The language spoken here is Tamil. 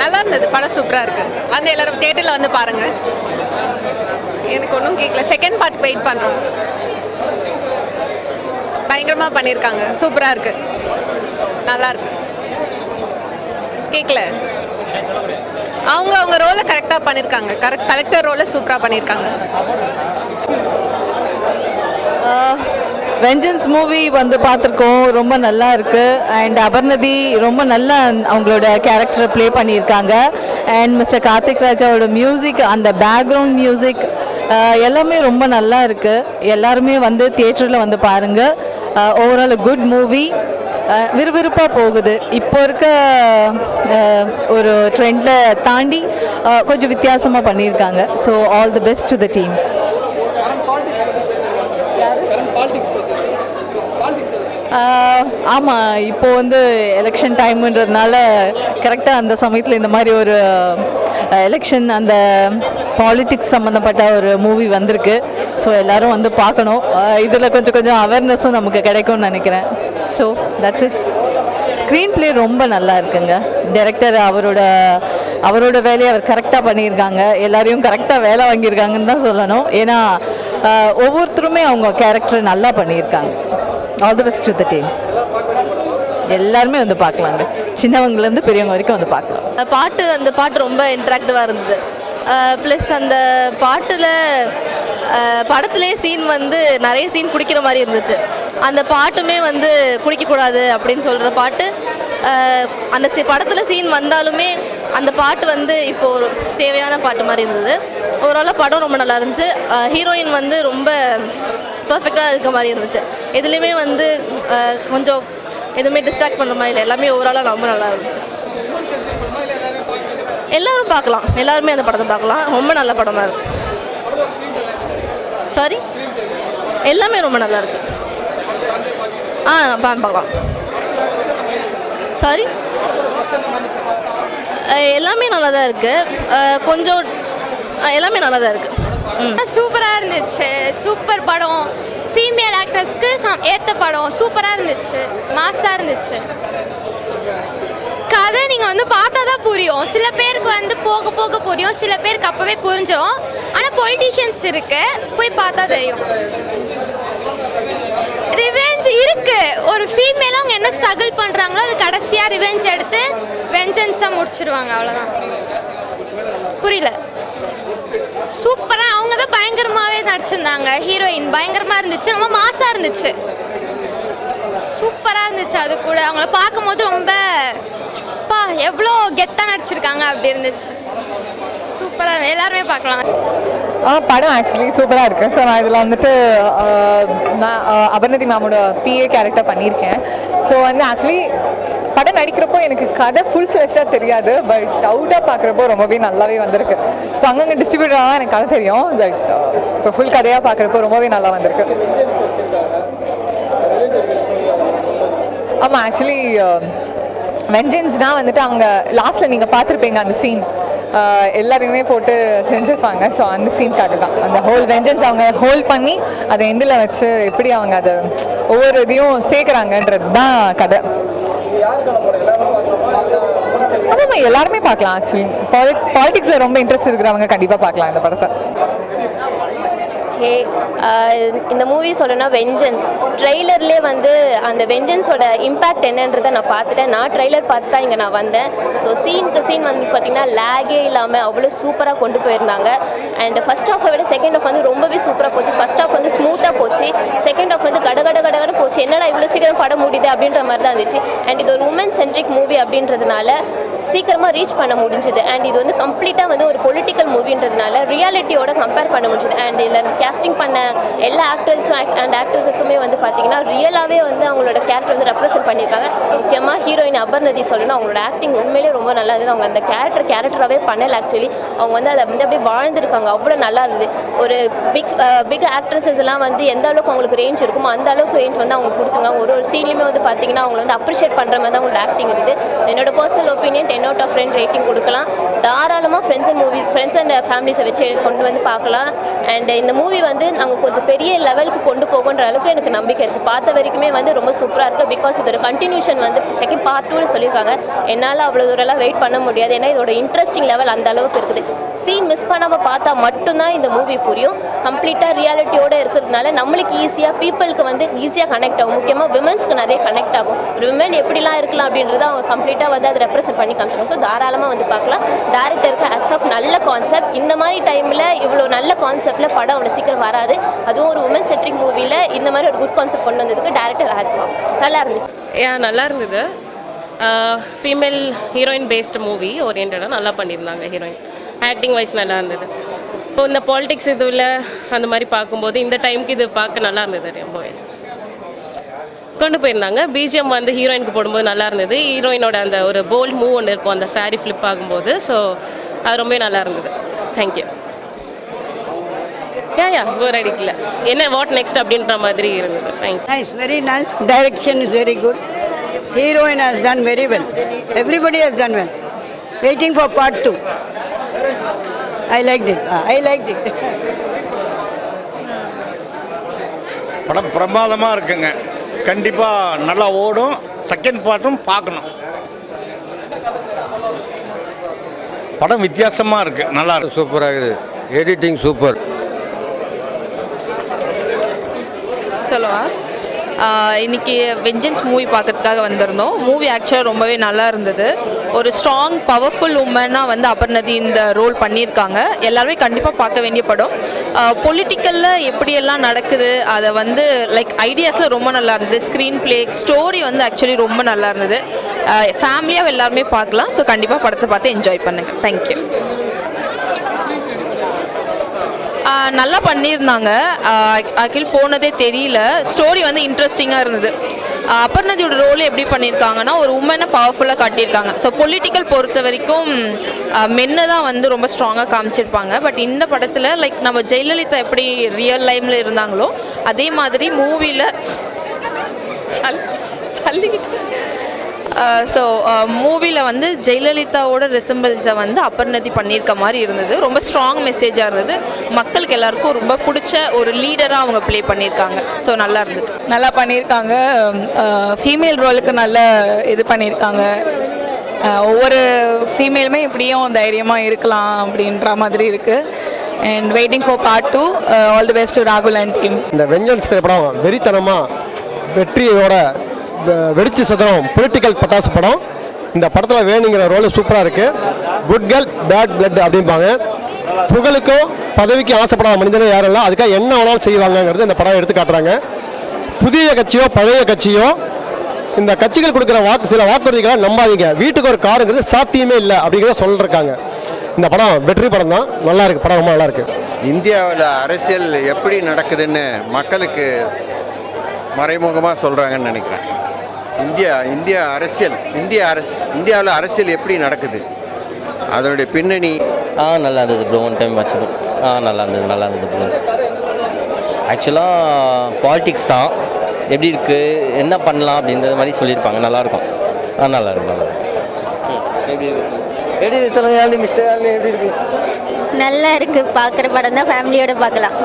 நல்லா இருந்தது, படம் சூப்பராக இருக்குது. வந்து எல்லோரும் தியேட்டரில் வந்து பாருங்கள். எனக்கு ஒன்றும் கேட்கல, செகண்ட் பார்ட் வெயிட் பண்ணுறோம். பயங்கரமாக பண்ணியிருக்காங்க, சூப்பராக இருக்குது, நல்லா இருக்கு. கேட்கல, அவங்க ரோலை கரெக்டாக பண்ணியிருக்காங்க. கலெக்டர் ரோலை சூப்பராக பண்ணியிருக்காங்க. வெஞ்சன்ஸ் மூவி வந்து பார்த்துருக்கோம், ரொம்ப நல்லா இருக்குது. அண்ட் அபர்ணதி ரொம்ப நல்லா அவங்களோட கேரக்டரை ப்ளே பண்ணியிருக்காங்க. அண்ட் மிஸ்டர் கார்த்திக் ராஜாவோட மியூசிக், அந்த பேக்ரவுண்ட் மியூசிக் எல்லாமே ரொம்ப நல்லா இருக்குது. எல்லாருமே வந்து தியேட்டரில் வந்து பாருங்கள். ஓவரால் குட் மூவி, விறுவிறுப்பாக போகுது. இப்போ இருக்க ஒரு ட்ரெண்டில் தாண்டி கொஞ்சம் வித்தியாசமாக பண்ணியிருக்காங்க. So all the best to the team. ஆமாம், இப்போது வந்து எலெக்ஷன் டைமுன்றதுனால கரெக்டாக அந்த சமயத்தில் இந்த மாதிரி ஒரு எலெக்ஷன், அந்த பாலிட்டிக்ஸ் சம்மந்தப்பட்ட ஒரு மூவி வந்திருக்கு. ஸோ எல்லோரும் வந்து பார்க்கணும். இதில் கொஞ்சம் அவேர்னஸும் நமக்கு கிடைக்கும்னு நினைக்கிறேன். So that's it. Screen play ரொம்ப நல்லா இருக்குங்க. டைரக்டர் அவரோட வேலையை அவர் கரெக்டாக பண்ணியிருக்காங்க. எல்லாரையும் கரெக்டாக வேலை வாங்கியிருக்காங்கன்னு தான் சொல்லணும். ஏன்னா ஒவ்வொருத்தருமே அவங்க கேரக்டர் நல்லா பண்ணியிருக்காங்க. All the best to the team. எல்லாருமே வந்து பார்க்கலாங்க, சின்னவங்கலேருந்து பெரியவங்க வரைக்கும் வந்து பார்க்கலாம். அந்த பாட்டு ரொம்ப இன்ட்ராக்டிவாக இருந்தது. ப்ளஸ் அந்த பாட்டில் படத்துலேயே சீன் வந்து நிறைய சீன் குடிக்கிற மாதிரி இருந்துச்சு. அந்த பாட்டுமே வந்து குடிக்கக்கூடாது அப்படின்னு சொல்கிற பாட்டு. அந்த படத்தில் சீன் வந்தாலுமே அந்த பாட்டு வந்து இப்போது ஒரு தேவையான பாட்டு மாதிரி இருந்தது. ஓவராலாக படம் ரொம்ப நல்லா இருந்துச்சு. ஹீரோயின் வந்து ரொம்ப பர்ஃபெக்டாக இருக்க மாதிரி இருந்துச்சு. எதுலேயுமே வந்து கொஞ்சம் எதுவுமே டிஸ்ட்ராக்ட் பண்ணுற மாதிரி இல்லை. எல்லாமே ஓவராலாக ரொம்ப நல்லா இருந்துச்சு. எல்லோரும் பார்க்கலாம், எல்லாருமே அந்த படத்தை பார்க்கலாம். ரொம்ப நல்ல படமாக இருக்குது. சாரி, எல்லாமே ரொம்ப நல்லா இருக்குது. பார்க்கலாம். சாரி, எல்லாமே நல்லா தான் இருக்குது. கொஞ்சம் எல்லாமே நல்லா தான் இருக்குது. சூப்பராக இருந்துச்சு. சூப்பர் படம். ஃபீமேல் ஆக்டர்ஸ்க்கு ஏற்ற படம். சூப்பராக இருந்துச்சு, மாஸாக இருந்துச்சு. கதை நீங்கள் வந்து பார்த்தா தான் புரியும். சில பேருக்கு வந்து போக போக புரியும், சில பேருக்கு அப்போவே புரிஞ்சிடும். ஆனால் பொலிட்டீஷியன்ஸ் இருக்கு, போய் பார்த்தா தெரியும். ரிவெஞ்ச் இருக்கு. ஒரு ஃபீமேலாக அவங்க என்ன ஸ்ட்ரகிள் பண்ணுறாங்களோ அது கடைசியாக ரிவெஞ்ச் எடுத்து வெஞ்சன்ஸாக முடிச்சிடுவாங்க. அவ்வளோதான். புரியல. சூப்பராக அவங்க தான் பயங்கரமாகவே நடிச்சிருந்தாங்க. ஹீரோயின் பயங்கரமாக இருந்துச்சு, ரொம்ப மாசாக இருந்துச்சு, சூப்பராக இருந்துச்சு. அது கூட அவங்கள பார்க்கும்போது ரொம்ப எவ்வளோ கெத்தாக நடிச்சிருக்காங்க அப்படி இருந்துச்சு. சூப்பராக, எல்லாருமே பார்க்கலாம். படம் ஆக்சுவலி சூப்பராக இருக்குது. ஸோ நான் இதில் வந்துட்டு நான் அபர்ணதி மேமோட பிஏ கேரக்டர் பண்ணியிருக்கேன். ஸோ வந்து ஆக்சுவலி படம் நடிக்கிறப்போ எனக்கு கதை ஃபுல் ஃப்ளெஷ்ஷாக தெரியாது, பட் அவுட்டாக பார்க்குறப்போ ரொம்பவே நல்லாவே வந்திருக்கு. ஸோ அங்கங்கே டிஸ்ட்ரிபியூட்டராக தான் எனக்கு கதை தெரியும், பட் இப்போ ஃபுல் கதையாக பார்க்குறப்போ ரொம்பவே நல்லா வந்திருக்கு. ஆமாம், ஆக்சுவலி வெஞ்சன்ஸ்னால் வந்துட்டு அவங்க லாஸ்ட்டில் நீங்கள் பார்த்துருப்பீங்க அந்த சீன், எல்லாருமே போட்டு செஞ்சுருப்பாங்க. ஸோ அந்த சீன்காக தான் அந்த ஹோல் வெஞ்சன்ஸ் அவங்க ஹோல்ட் பண்ணி அதை எண்டில் வச்சு எப்படி அவங்க அதை ஒவ்வொரு இதையும் சேர்க்குறாங்கன்றது தான் கதை. ஆமாம், எல்லாருமே பார்க்கலாம். ஆக்சுவலி பாலிட்டிக்ஸில் ரொம்ப இன்ட்ரெஸ்ட் இருக்கிறவங்க கண்டிப்பாக பார்க்கலாம் இந்த படத்தை. ஓகே, இந்த மூவி சொல்லணும்னா வெஞ்சன்ஸ் ட்ரெய்லர்லேயே வந்து அந்த வெஞ்சன்ஸோட இம்பேக்ட் என்னன்றதை நான் பார்த்துட்டேன். நான் ட்ரெய்லர் பார்த்து தான் இங்கே நான் வந்தேன். ஸோ சீனுக்கு சீன் வந்து பார்த்திங்கன்னா லேகே இல்லாமல் அவ்வளோ சூப்பராக கொண்டு போயிருந்தாங்க. அண்ட் ஃபஸ்ட் ஹாஃபை விட செகண்ட் ஹாஃப் வந்து ரொம்பவே சூப்பராக போச்சு. ஃபஸ்ட் ஹாஃப் வந்து ஸ்மூத்தாக போச்சு, செகண்ட் ஹாஃப் வந்து கடகடன்னு போச்சு. என்னடா இவ்வளோ சீக்கிரம் படம் முடியுது அப்படின்ற மாதிரி தான் இருந்துச்சு. அண்ட் இது ஒரு உமன் சென்ட்ரிக் மூவி அப்படின்றதுனால சீக்கிரமாக ரீச் பண்ண முடிஞ்சுது. அண்ட் இது வந்து கம்ப்ளீட்டாக வந்து ஒரு பொலிட்டிக்கல் மூவின்றதுனால ரியாலிட்டியோட கம்பேர் பண்ண முடிஞ்சுது. அண்ட் இதில் கேஸ்டிங் பண்ண எல்லா ஆக்டர்ஸும் அண்ட் ஆக்ட்ரஸஸுமே வந்து பார்த்திங்கன்னா ரியலாகவே வந்து அவங்களோட கேரக்டர் வந்து ரெப்ரசென்ட் பண்ணியிருக்காங்க. முக்கியமாக ஹீரோயின் அபர்ணதி சொல்லணும், அவங்களோட ஆக்டிங் உண்மையிலே ரொம்ப நல்லா இருந்தது. அவங்க அந்த கேரக்டராகவே பண்ணலை. ஆக்சுவலி அவங்க வந்து அதை வந்து அப்படியே வாழ்ந்துருக்காங்க, அவ்வளோ நல்லா இருந்தது. ஒரு பிக் ஆக்ட்ரஸஸ் எல்லாம் வந்து எந்த அளவுக்கு அவங்களுக்கு ரேஞ்ச் இருக்குமோ அந்த அளவுக்கு ரேஞ்ச் வந்து அவங்க கொடுத்துங்க. ஒரு சீன்லையுமே வந்து பார்த்தீங்கன்னா அவங்களை வந்து அப்ரிஷியேட் பண்ணுற மாதிரி தான் அவங்களோட ஆக்டிங் இருக்குது. என்னோட personal opinion 10 out of 10 rating கொடுக்கலாம். தாராளமாக ஃப்ரெண்ட்ஸ் அண்ட் ஃபேமிலிஸை வச்சு கொண்டு வந்து பார்க்கலாம். அண்ட் இந்த மூவி வந்து நாங்கள் கொஞ்சம் பெரிய லெவலுக்கு கொண்டு போகன்ற அளவுக்கு எனக்கு நம்பிக்கை இருக்குது. பார்த்த வரைக்குமே வந்து ரொம்ப சூப்பராக இருக்குது. பிகாஸ் இதோட கண்டினியூஷன் வந்து செகண்ட் பார்ட் 2 சொல்லியிருக்காங்க. என்னால் அவ்வளோ தூரம்லாம் வெயிட் பண்ண முடியாது. ஏன்னா இதோட இன்ட்ரெஸ்டிங் லெவல் அந்த அளவுக்கு இருக்குது. சீன் மிஸ் பண்ணாமல் பார்த்தா மட்டும்தான் இந்த மூவி புரியும். கம்ப்ளீட்டாக ரியாலிட்டியோடு இருக்கிறதுனால நம்மளுக்கு ஈஸியாக பீப்புளுக்கு வந்து ஈஸியாக கனெக்ட் ஆகும். முக்கியமாக விமன்ஸ்க்கு நிறைய கனெக்ட் ஆகும். ஒரு விமன் எப்படிலாம் இருக்கலாம் அப்படின்றத அவங்க கம்ப்ளீட்டாக வந்து அதை ரெப்ரசென்ட் பண்ணி காமிச்சிருக்கோம். ஸோ தாராளமாக வந்து பார்க்கலாம். டேரக்டருக்கு ஹேட்ஸ் ஆஃப். நல்ல கான்செப்ட். இந்த மாதிரி டைமில் இவ்வளோ நல்ல கான்செப்டில் படம் அவ்வளோ சீக்கிரம் வராது. அதுவும் ஒரு உமன் சென்ட்ரிக் மூவியில் இந்த மாதிரி ஒரு குட் கான்செப்ட் கொண்டு வந்ததுக்கு டேரக்டர் ஹேட்ஸ் ஆஃப். நல்லா இருந்துச்சு. நல்லா இருந்தது. ஃபீமேல் ஹீரோயின் பேஸ்டு மூவி ஓரியன்டாக நல்லா பண்ணியிருந்தாங்க. ஹீரோயின் ஆக்டிங் வைஸ் நல்லா இருந்தது. இப்போ இந்த பாலிடிக்ஸ் இதில் அந்த மாதிரி பார்க்கும்போது இந்த டைமுக்கு இது பார்க்க நல்லா இருந்தது. ரொம்பவே கொண்டு போயிருந்தாங்க. பிஜிஎம் வந்து ஹீரோயினுக்கு போடும்போது நல்லா இருந்தது. ஹீரோயினோட அந்த ஒரு போல்ட் மூவ் ஒன்று இருக்கும் அந்த சாரீ ஃப்ளிப் ஆகும்போது. ஸோ அது ரொம்பவே நல்லா இருந்தது. தேங்க்யூ. போர் அடிக்கல. என்ன வாட் நெக்ஸ்ட் அப்படின்ற மாதிரி இருந்தது. Thank you. Nice, very nice. Direction is very good. Heroine has done very well. Everybody has done well. Waiting for part 2. I liked it. I liked it. படம் பிரமாதமாக இருக்குங்க. கண்டிப்பாக நல்லா ஓடும். செகண்ட் பார்ட்டும் பார்க்கணும். படம் வித்தியாசமாக இருக்குது. நல்லா இருக்கு. சூப்பராக இருக்குது. Editing super. சொல்லுவா இன்றைக்கி வெஞ்சன்ஸ் மூவி பார்க்குறதுக்காக வந்திருந்தோம். மூவி ஆக்சுவலாக ரொம்பவே நல்லா இருந்தது. ஒரு ஸ்ட்ராங் பவர்ஃபுல் உமனாக வந்து அபர்ணதி இந்த ரோல் பண்ணியிருக்காங்க. எல்லாருமே கண்டிப்பாக பார்க்க வேண்டிய படம். பொலிட்டிக்கலில் எப்படியெல்லாம் நடக்குது அதை வந்து லைக் ஐடியாஸில் ரொம்ப நல்லா இருந்தது. ஸ்க்ரீன் பிளே ஸ்டோரி வந்து ஆக்சுவலி ரொம்ப நல்லா இருந்தது. ஃபேமிலியாக எல்லாருமே பார்க்கலாம். ஸோ கண்டிப்பாக படத்தை பார்த்து என்ஜாய் பண்ணுங்கள். தேங்க்யூ. நல்லா பண்ணியிருந்தாங்க. அகில் போனதே தெரியல. ஸ்டோரி வந்து இன்ட்ரெஸ்டிங்காக இருந்தது. அபர்ணதியோட ரோல் எப்படி பண்ணியிருக்காங்கன்னா ஒரு உமனை பவர்ஃபுல்லாக காட்டியிருக்காங்க. ஸோ பொலிட்டிக்கல் பொறுத்த வரைக்கும் மென்னை தான் வந்து ரொம்ப ஸ்ட்ராங்காக காமிச்சிருப்பாங்க. பட் இந்த படத்தில் லைக் நம்ம ஜெயலலிதா எப்படி ரியல் லைஃப்பில் இருந்தாங்களோ அதே மாதிரி மூவியில் ஸோ மூவியில் வந்து ஜெயலலிதாவோட ரெசம்பிள்ஸை வந்து அபர்ணதி பண்ணியிருக்க மாதிரி இருந்தது. ரொம்ப ஸ்ட்ராங் மெசேஜாக இருந்தது. மக்களுக்கு எல்லாருக்கும் ரொம்ப பிடிச்ச ஒரு லீடராக அவங்க ப்ளே பண்ணியிருக்காங்க. ஸோ நல்லா இருந்தது. நல்லா பண்ணியிருக்காங்க. ஃபீமேல் ரோலுக்கு நல்ல இது பண்ணியிருக்காங்க. ஒவ்வொரு ஃபீமேலுமே இப்படியும் தைரியமாக இருக்கலாம் அப்படின்ற மாதிரி இருக்குது. And waiting for part 2. All the best to ராகுல் அண்ட் டீம். இந்த வெஞ்சன்ஸ் திரைப்படம் வெறித்தனமாக வெற்றியோட வெடிச்சு சதுரம் பொலிட்டிக்கல் பட்டாசு படம். இந்த படத்தில் வேணுங்கிற ரோல் சூப்பராக இருக்குது. குட் கேர்ள் பேட் பிளட் அப்படிம்பாங்க. புகழுக்கும் பதவிக்கும் ஆசைப்படாத மனிதனும் யாரும் இல்லை. அதுக்காக என்ன வேணாலும் செய்வாங்கங்கிறது இந்த படம் எடுத்து காட்டுறாங்க. புதிய கட்சியோ பழைய கட்சியோ இந்த கட்சிகள் கொடுக்குற சில வாக்குறுதிகளை நம்பாதீங்க. வீட்டுக்கு ஒரு காருங்கிறது சாத்தியமே இல்லை அப்படிங்கிறத சொல்லிருக்காங்க. இந்த படம் வெற்றி படம் தான். நல்லா இருக்குது. படம் ரொம்ப நல்லா இருக்குது. இந்தியாவில் அரசியல் எப்படி நடக்குதுன்னு மக்களுக்கு மறைமுகமாக சொல்கிறாங்கன்னு நினைக்கிறேன். இந்தியாவில் அரசியல் எப்படி நடக்குது அதனுடைய பின்னணி நல்லா இருந்தது ப்ரோ. ஒன் டைம் வச்சது நல்லா இருந்தது ப்ரோ. ஆக்சுவலாக பாலிடிக்ஸ் தான் எப்படி இருக்குது என்ன பண்ணலாம் அப்படின்றது மாதிரி சொல்லியிருப்பாங்க. நல்லாயிருக்கும். நல்லா இருக்கும். எப்படி இருக்கு சொல்லுங்கள். மிஸ்டர் எப்படி இருக்குது? நல்லா இருக்குது. பார்க்குற படம் தான். ஃபேமிலியோடு பார்க்கலாம்.